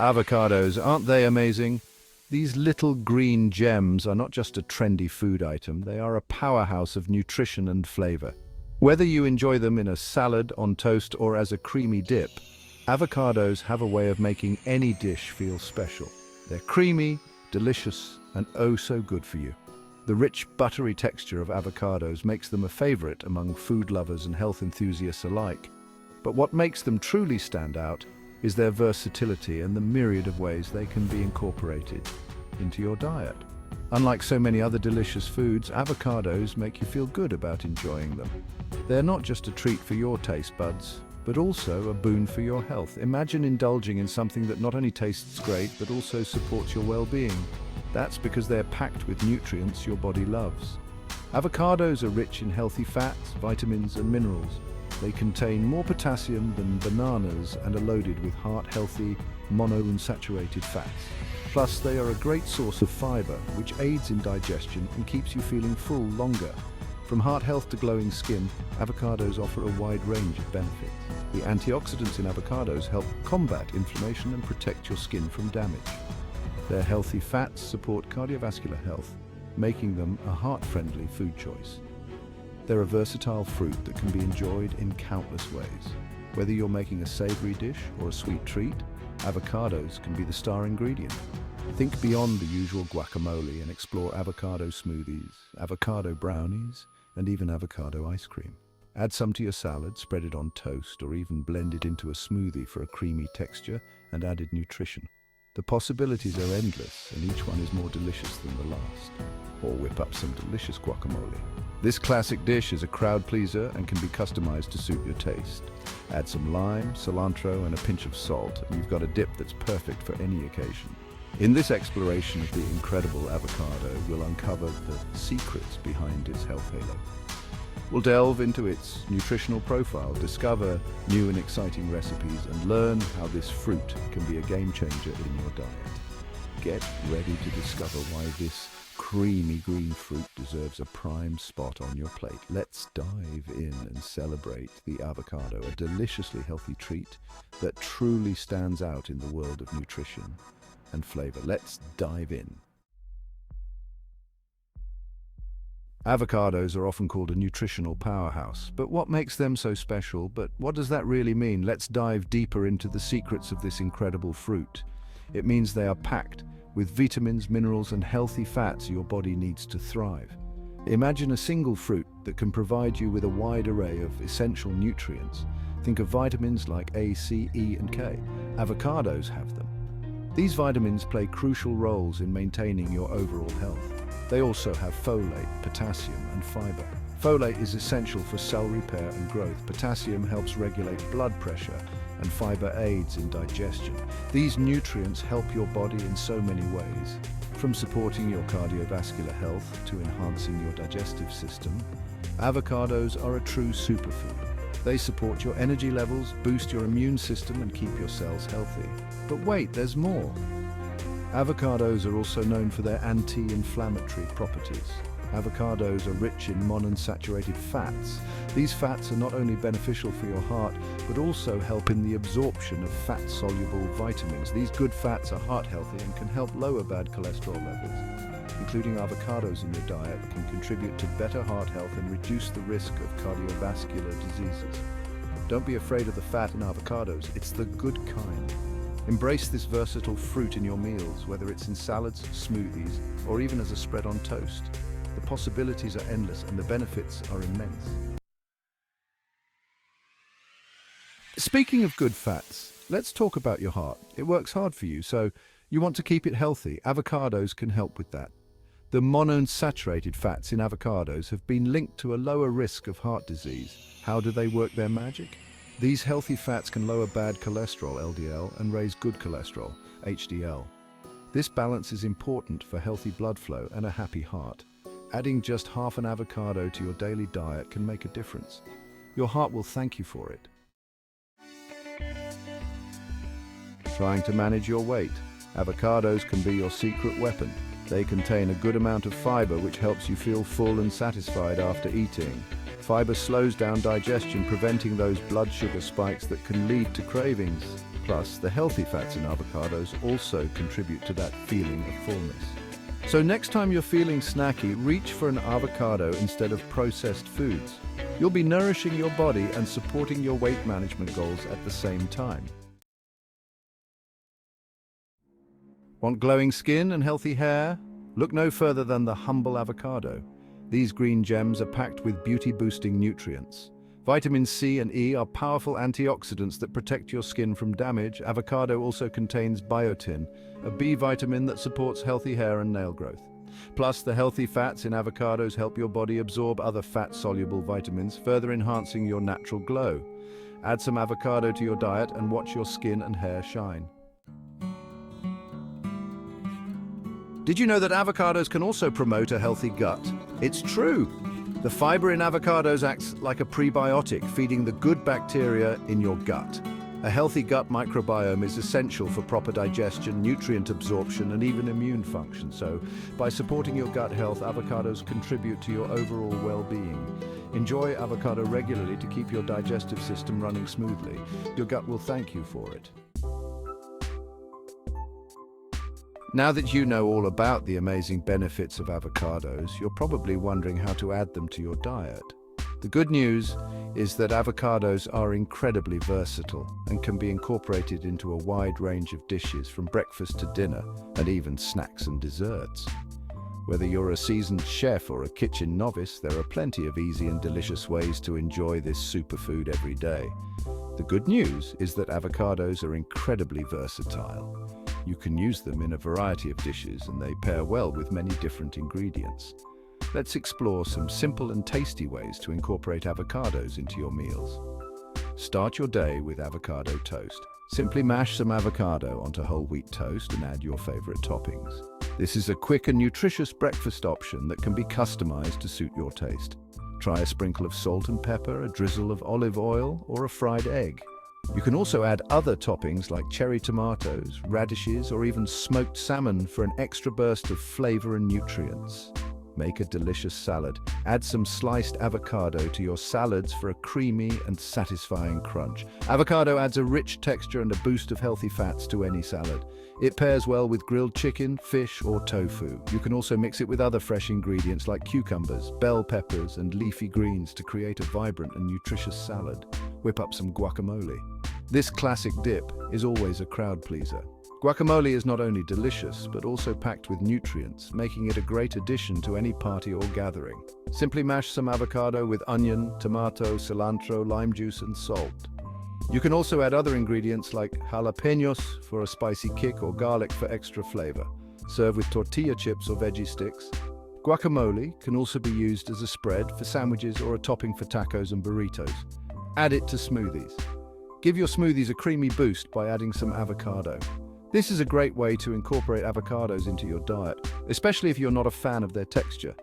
Avocados, aren't they amazing? These little green gems are not just a trendy food item, they are a powerhouse of nutrition and flavor. Whether you enjoy them in a salad, on toast, or as a creamy dip, avocados have a way of making any dish feel special. They're creamy, delicious, and oh so good for you. The rich, buttery texture of avocados makes them a favorite among food lovers and health enthusiasts alike. But what makes them truly stand out is their versatility and the myriad of ways they can be incorporated into your diet. Unlike so many other delicious foods, avocados make you feel good about enjoying them. They're not just a treat for your taste buds, but also a boon for your health. Imagine indulging in something that not only tastes great, but also supports your well-being. That's because they're packed with nutrients your body loves. Avocados are rich in healthy fats, vitamins, and minerals. They contain more potassium than bananas and are loaded with heart-healthy, monounsaturated fats. Plus, they are a great source of fiber, which aids in digestion and keeps you feeling full longer. From heart health to glowing skin, avocados offer a wide range of benefits. The antioxidants in avocados help combat inflammation and protect your skin from damage. Their healthy fats support cardiovascular health, making them a heart-friendly food choice. They're a versatile fruit that can be enjoyed in countless ways. Whether you're making a savory dish or a sweet treat, avocados can be the star ingredient. Think beyond the usual guacamole and explore avocado smoothies, avocado brownies, and even avocado ice cream. Add some to your salad, spread it on toast, or even blend it into a smoothie for a creamy texture and added nutrition. The possibilities are endless, and each one is more delicious than the last. Or whip up some delicious guacamole. This classic dish is a crowd pleaser and can be customized to suit your taste. Add some lime, cilantro, and a pinch of salt, and you've got a dip that's perfect for any occasion. In this exploration of the incredible avocado, we'll uncover the secrets behind its health halo. We'll delve into its nutritional profile, discover new and exciting recipes, and learn how this fruit can be a game changer in your diet. Get ready to discover why this creamy green fruit deserves a prime spot on your plate. Let's dive in and celebrate the avocado, a deliciously healthy treat that truly stands out in the world of nutrition and flavor. Let's dive in. Avocados are often called a nutritional powerhouse, but what makes them so special? But what does that really mean? Let's dive deeper into the secrets of this incredible fruit. It means they are packed with vitamins, minerals, and healthy fats your body needs to thrive. Imagine a single fruit that can provide you with a wide array of essential nutrients. Think of vitamins like A, C, E, and K. Avocados have them. These vitamins play crucial roles in maintaining your overall health. They also have folate, potassium, and fiber. Folate is essential for cell repair and growth. Potassium helps regulate blood pressure, and fiber aids in digestion. These nutrients help your body in so many ways, from supporting your cardiovascular health to enhancing your digestive system. Avocados are a true superfood. They support your energy levels, boost your immune system, and keep your cells healthy. But wait, there's more. Avocados are also known for their anti-inflammatory properties. Avocados are rich in monounsaturated fats. These fats are not only beneficial for your heart, but also help in the absorption of fat-soluble vitamins. These good fats are heart-healthy and can help lower bad cholesterol levels. Including avocados in your diet can contribute to better heart health and reduce the risk of cardiovascular diseases. Don't be afraid of the fat in avocados, it's the good kind. Embrace this versatile fruit in your meals, whether it's in salads, smoothies, or even as a spread on toast. The possibilities are endless and the benefits are immense. Speaking of good fats, let's talk about your heart. It works hard for you, so you want to keep it healthy. Avocados can help with that. The monounsaturated fats in avocados have been linked to a lower risk of heart disease. How do they work their magic? These healthy fats can lower bad cholesterol, LDL, and raise good cholesterol, HDL. This balance is important for healthy blood flow and a happy heart. Adding just half an avocado to your daily diet can make a difference. Your heart will thank you for it. Trying to manage your weight? Avocados can be your secret weapon. They contain a good amount of fiber, which helps you feel full and satisfied after eating. Fiber slows down digestion, preventing those blood sugar spikes that can lead to cravings. Plus, the healthy fats in avocados also contribute to that feeling of fullness. So next time you're feeling snacky, reach for an avocado instead of processed foods. You'll be nourishing your body and supporting your weight management goals at the same time. Want glowing skin and healthy hair? Look no further than the humble avocado. These green gems are packed with beauty-boosting nutrients. Vitamin C and E are powerful antioxidants that protect your skin from damage. Avocado also contains biotin, a B vitamin that supports healthy hair and nail growth. Plus, the healthy fats in avocados help your body absorb other fat-soluble vitamins, further enhancing your natural glow. Add some avocado to your diet and watch your skin and hair shine. Did you know that avocados can also promote a healthy gut? It's true! The fiber in avocados acts like a prebiotic, feeding the good bacteria in your gut. A healthy gut microbiome is essential for proper digestion, nutrient absorption, and even immune function. So, by supporting your gut health, avocados contribute to your overall well-being. Enjoy avocado regularly to keep your digestive system running smoothly. Your gut will thank you for it. Now that you know all about the amazing benefits of avocados, you're probably wondering how to add them to your diet. The good news is that avocados are incredibly versatile and can be incorporated into a wide range of dishes, from breakfast to dinner, and even snacks and desserts. Whether you're a seasoned chef or a kitchen novice, there are plenty of easy and delicious ways to enjoy this superfood every day. The good news is that avocados are incredibly versatile. You can use them in a variety of dishes, and they pair well with many different ingredients. Let's explore some simple and tasty ways to incorporate avocados into your meals. Start your day with avocado toast. Simply mash some avocado onto whole wheat toast and add your favorite toppings. This is a quick and nutritious breakfast option that can be customized to suit your taste. Try a sprinkle of salt and pepper, a drizzle of olive oil, or a fried egg. You can also add other toppings like cherry tomatoes, radishes, or even smoked salmon for an extra burst of flavor and nutrients. Make a delicious salad. Add some sliced avocado to your salads for a creamy and satisfying crunch. Avocado adds a rich texture and a boost of healthy fats to any salad. It pairs well with grilled chicken, fish, or tofu. You can also mix it with other fresh ingredients like cucumbers, bell peppers, and leafy greens to create a vibrant and nutritious salad. Whip up some guacamole. This classic dip is always a crowd pleaser. Guacamole is not only delicious, but also packed with nutrients, making it a great addition to any party or gathering. Simply mash some avocado with onion, tomato, cilantro, lime juice, and salt. You can also add other ingredients like jalapenos for a spicy kick or garlic for extra flavor. Serve with tortilla chips or veggie sticks. Guacamole can also be used as a spread for sandwiches or a topping for tacos and burritos. Add it to smoothies. Give your smoothies a creamy boost by adding some avocado. This is a great way to incorporate avocados into your diet, especially if you're not a fan of their texture.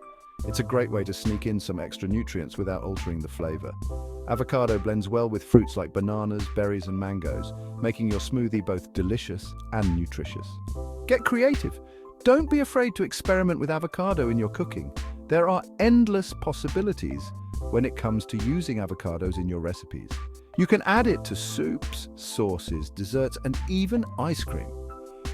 It's a great way to sneak in some extra nutrients without altering the flavor. Avocado blends well with fruits like bananas, berries, and mangoes, making your smoothie both delicious and nutritious. Get creative. Don't be afraid to experiment with avocado in your cooking. There are endless possibilities when it comes to using avocados in your recipes. You can add it to soups, sauces, desserts, and even ice cream.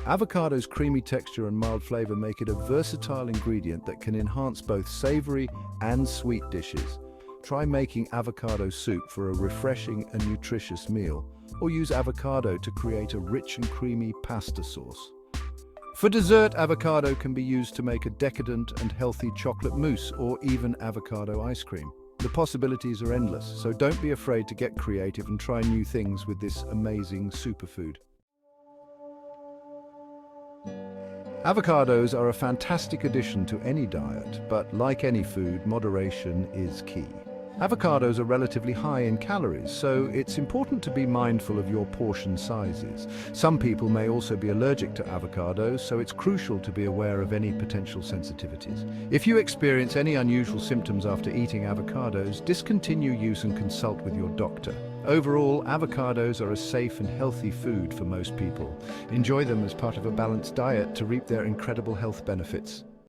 Avocado's creamy texture and mild flavor make it a versatile ingredient that can enhance both savory and sweet dishes. Try making avocado soup for a refreshing and nutritious meal, or use avocado to create a rich and creamy pasta sauce. For dessert, avocado can be used to make a decadent and healthy chocolate mousse or even avocado ice cream. The possibilities are endless, so don't be afraid to get creative and try new things with this amazing superfood. Avocados are a fantastic addition to any diet, but like any food, moderation is key. Avocados are relatively high in calories, so it's important to be mindful of your portion sizes. Some people may also be allergic to avocados, so it's crucial to be aware of any potential sensitivities. If you experience any unusual symptoms after eating avocados, discontinue use and consult with your doctor. Overall, avocados are a safe and healthy food for most people. Enjoy them as part of a balanced diet to reap their incredible health benefits.